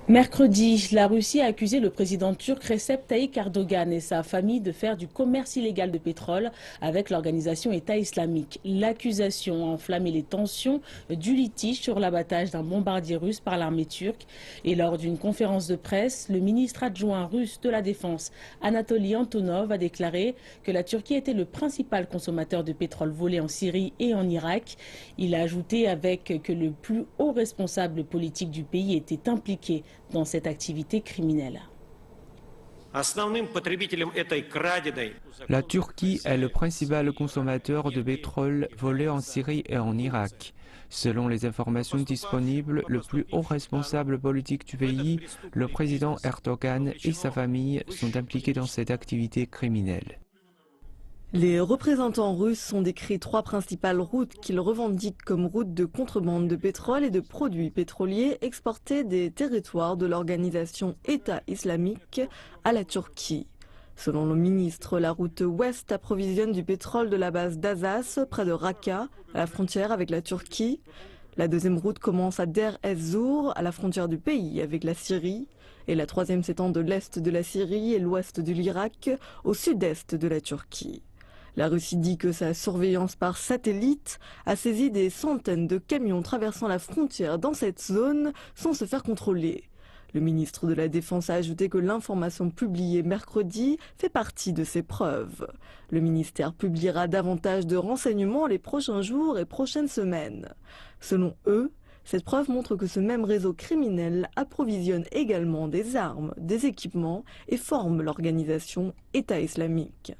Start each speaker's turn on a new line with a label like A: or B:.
A: Mercredi, la Russie a accusé le président turc Recep Tayyip Erdogan et sa famille de faire du commerce illégal de pétrole avec l'organisation État islamique. L'accusation a enflammé les tensions du litige sur l'abattage d'un bombardier russe par l'armée turque. Et lors d'une conférence de presse, le ministre adjoint russe de la Défense, Anatoly Antonov, a déclaré que la Turquie était le principal consommateur de pétrole volé en Syrie et en Irak. Il a ajouté avec que le plus haut responsable politique du pays était impliqué dans cette activité criminelle.
B: La Turquie est le principal consommateur de pétrole volé en Syrie et en Irak. Selon les informations disponibles, le plus haut responsable politique du pays, le président Erdogan et sa famille sont impliqués dans cette activité criminelle.
C: Les représentants russes ont décrit 3 principales routes qu'ils revendiquent comme routes de contrebande de pétrole et de produits pétroliers exportés des territoires de l'organisation État islamique à la Turquie. Selon le ministre, la route ouest approvisionne du pétrole de la base d'Azaz, près de Raqqa, à la frontière avec la Turquie. La deuxième route commence à Der Ez-Zour, à la frontière du pays avec la Syrie. Et la troisième s'étend de l'est de la Syrie et l'ouest de l'Irak, au sud-est de la Turquie. La Russie dit que sa surveillance par satellite a saisi des centaines de camions traversant la frontière dans cette zone sans se faire contrôler. Le ministre de la Défense a ajouté que l'information publiée mercredi fait partie de ces preuves. Le ministère publiera davantage de renseignements les prochains jours et prochaines semaines. Selon eux, cette preuve montre que ce même réseau criminel approvisionne également des armes, des équipements et forme l'organisation État islamique.